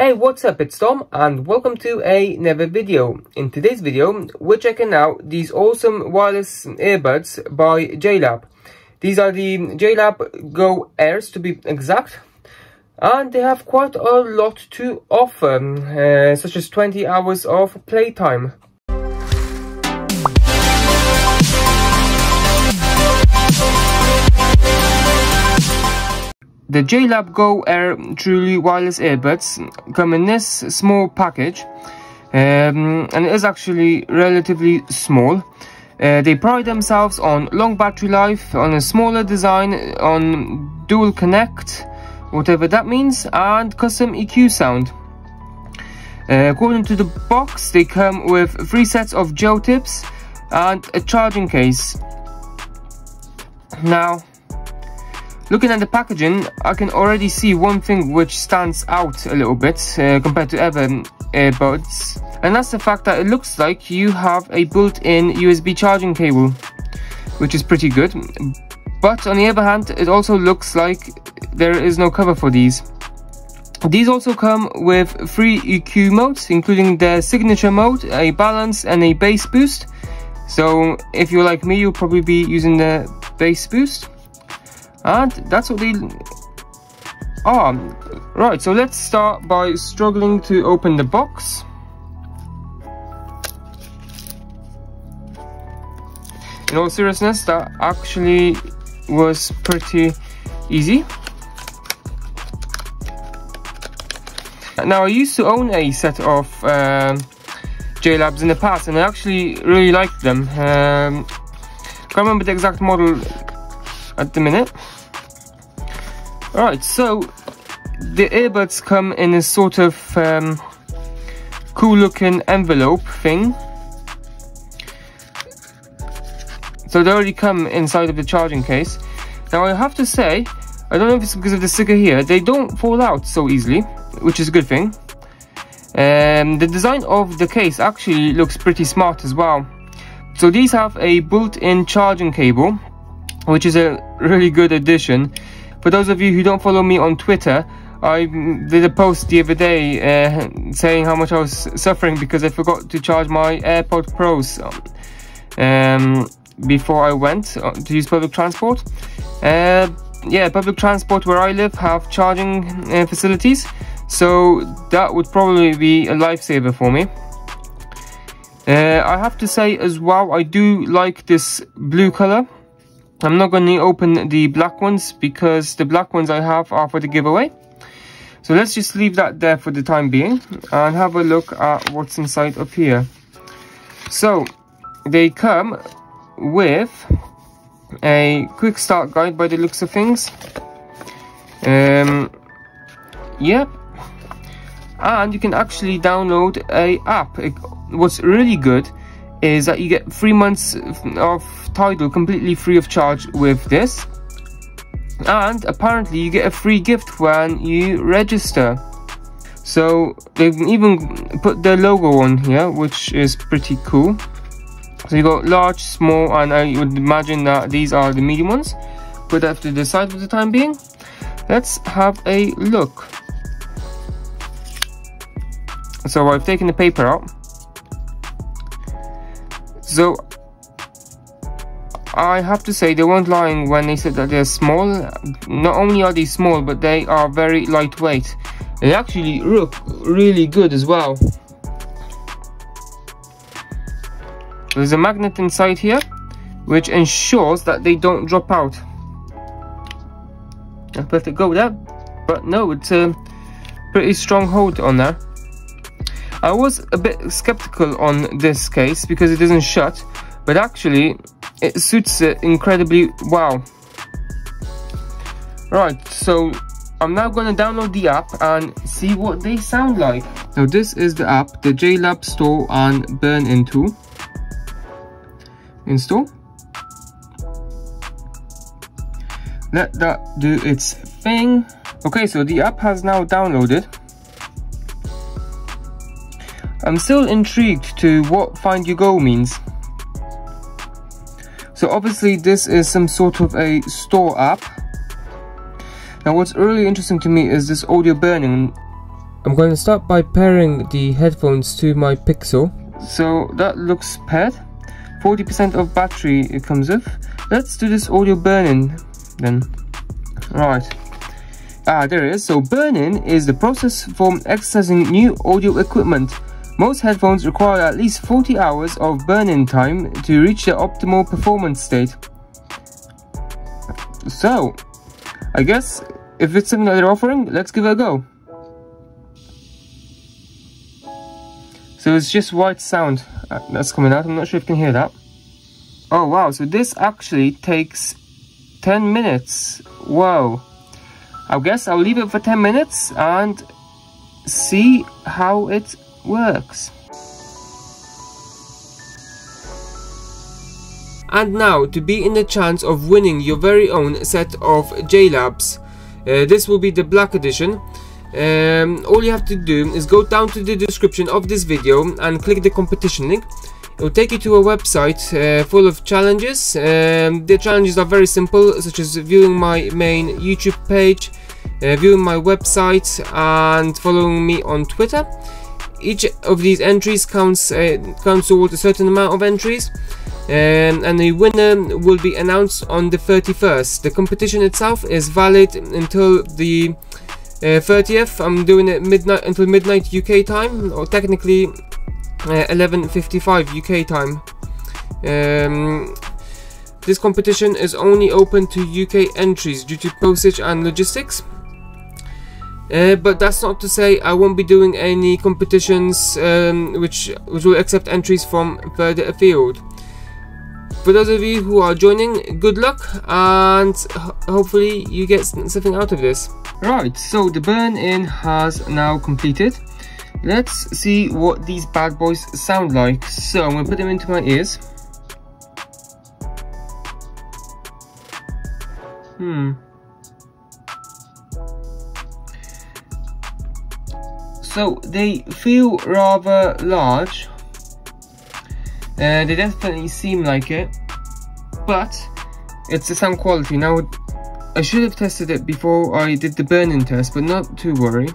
Hey, what's up? It's Tom and welcome to another video. In today's video, we're checking out these awesome wireless earbuds by JLAB. These are the JLAB Go Airs to be exact, and they have quite a lot to offer, such as 20 hours of playtime. The JLAB Go Air truly wireless earbuds come in this small package, and it is actually relatively small. They pride themselves on long battery life, on a smaller design, on dual connect, whatever that means, and custom EQ sound. According to the box, they come with 3 sets of gel tips and a charging case. Now, looking at the packaging, I can already see one thing which stands out a little bit compared to other earbuds, and that's the fact that it looks like you have a built-in USB charging cable, which is pretty good. But on the other hand, it also looks like there is no cover for these. These also come with 3 EQ modes, including the signature mode, a balance and a bass boost. So if you're like me, you'll probably be using the bass boost. And that's what they are. Right, so let's start by struggling to open the box. In all seriousness, that actually was pretty easy. Now, I used to own a set of JLABs in the past, and I actually really liked them. Can't remember the exact model at the minute. Alright, so the earbuds come in a sort of cool looking envelope thing. So they already come inside of the charging case. Now, I have to say, I don't know if it's because of the sticker here, they don't fall out so easily, which is a good thing. The design of the case actually looks pretty smart as well. So these have a built-in charging cable, which is a really good addition. For those of you who don't follow me on Twitter, I did a post the other day saying how much I was suffering because I forgot to charge my AirPod Pros before I went to use public transport. Yeah, public transport where I live have charging facilities, so that would probably be a lifesaver for me. I have to say as well, I do like this blue color. I'm not going to open the black ones because the black ones I have are for the giveaway. So let's just leave that there for the time being and have a look at what's inside of here. So they come with a quick start guide by the looks of things. Yep. And you can actually download a app. What's really good is that you get 3 months of Tidal completely free of charge with this, and apparently you get a free gift when you register. So they've even put their logo on here, which is pretty cool. So you got large, small, and I would imagine that these are the medium ones. Put that to the side for the time being. Let's have a look. So I've taken the paper out. So I have to say they weren't lying when they said that they're small. Not only are they small, but they are very lightweight. They actually look really good as well. There's a magnet inside here, which ensures that they don't drop out. I let it go there, but no, it's a pretty strong hold on there. I was a bit skeptical on this case because it isn't shut, but actually it suits it incredibly well. Right, so I'm now going to download the app and see what they sound like. So this is the app, the JLAB Store and Burn Into. Install. Let that do its thing. Okay, so the app has now downloaded. I'm still intrigued to what Find You Go means. So obviously this is some sort of a store app. Now what's really interesting to me is this audio burning. I'm going to start by pairing the headphones to my Pixel. So that looks paired. 40% of battery it comes with. Let's do this audio burn-in then. Right. There it is. So burn-in is the process for exercising new audio equipment. Most headphones require at least 40 hours of burn-in time to reach their optimal performance state. So, I guess if it's something that they're offering, let's give it a go. So it's just white sound that's coming out. I'm not sure if you can hear that. Oh wow, so this actually takes 10 minutes. Whoa. I guess I'll leave it for 10 minutes and see how it works. And now, to be in the chance of winning your very own set of JLABs, this will be the black edition. All you have to do is go down to the description of this video and click the competition link. It will take you to a website full of challenges. The challenges are very simple, such as viewing my main YouTube page, viewing my website, and following me on Twitter. Each of these entries counts towards a certain amount of entries, and the winner will be announced on the 31st. The competition itself is valid until the 30th. I'm doing it until midnight UK time, or technically 11:55 UK time. This competition is only open to UK entries due to postage and logistics. But that's not to say I won't be doing any competitions which will accept entries from further afield. For those of you who are joining, good luck, and hopefully you get something out of this. Right, so the burn-in has now completed. Let's see what these bad boys sound like. So I'm going to put them into my ears. So they feel rather large. They definitely seem like it, but it's the sound quality. Now, I should have tested it before I did the burn-in test, but not to worry.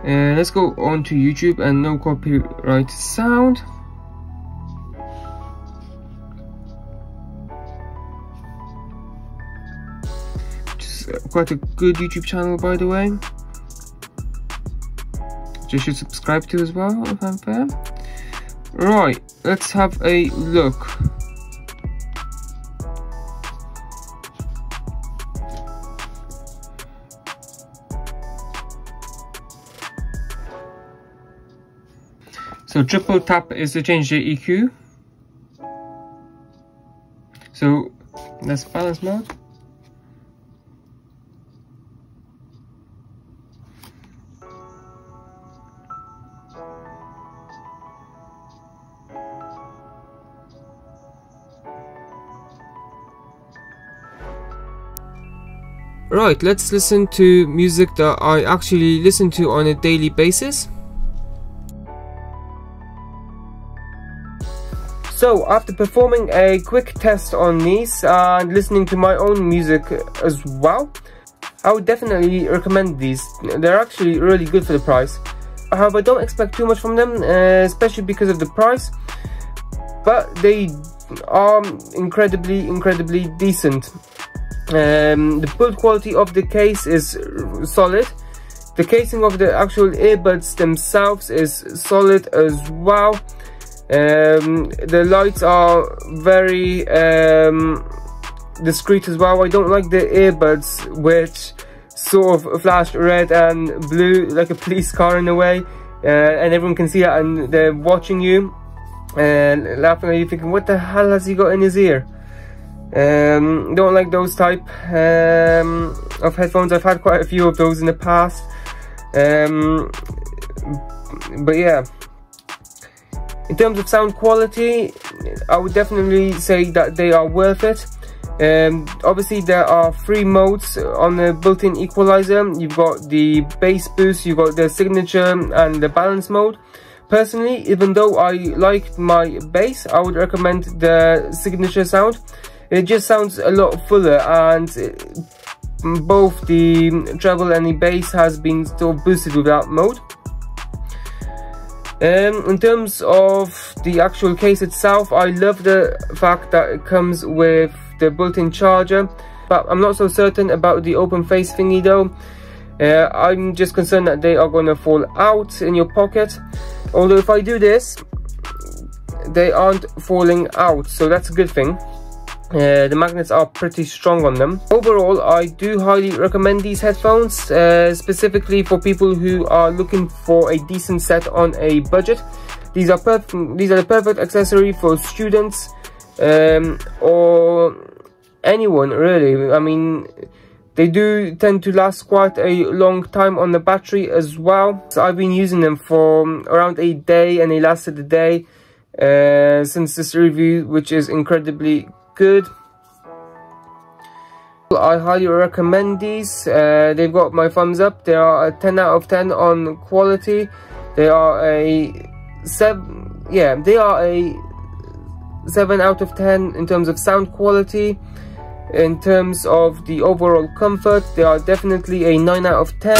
Let's go on to YouTube and no copyright sound. Which is quite a good YouTube channel, by the way, which you should subscribe to as well, if I'm fair. Right, let's have a look. So triple tap is to change the EQ. So that's balance mode. Right, let's listen to music that I actually listen to on a daily basis. So after performing a quick test on these and listening to my own music as well, I would definitely recommend these. They're actually really good for the price. However, don't expect too much from them, especially because of the price, but they are incredibly decent. The build quality of the case is solid. The casing of the actual earbuds themselves is solid as well. The lights are very discreet as well. I don't like the earbuds which sort of flash red and blue like a police car in a way, and everyone can see that and they're watching you and laughing at you, thinking, what the hell has he got in his ear? Don't like those type of headphones. I've had quite a few of those in the past, but yeah, in terms of sound quality, I would definitely say that they are worth it. Obviously there are 3 modes on the built-in equalizer. You've got the bass boost, you've got the signature and the balance mode. Personally, even though I like my bass, I would recommend the signature sound. It just sounds a lot fuller, and both the treble and the bass has been still boosted with that mode. In terms of the actual case itself, I love the fact that it comes with the built-in charger, but I'm not so certain about the open face thingy though. I'm just concerned that they are going to fall out in your pocket, although if I do this, they aren't falling out, so that's a good thing. The magnets are pretty strong on them. Overall, I do highly recommend these headphones, specifically for people who are looking for a decent set on a budget. These are the perfect accessory for students or anyone really. I mean, they do tend to last quite a long time on the battery as well. So I've been using them for around a day, and they lasted a day since this review, which is incredibly good. I highly recommend these. They've got my thumbs up. They are a 10 out of 10 on quality. They are a 7. Yeah, they are a 7 out of 10 in terms of sound quality. In terms of the overall comfort, they are definitely a 9 out of 10.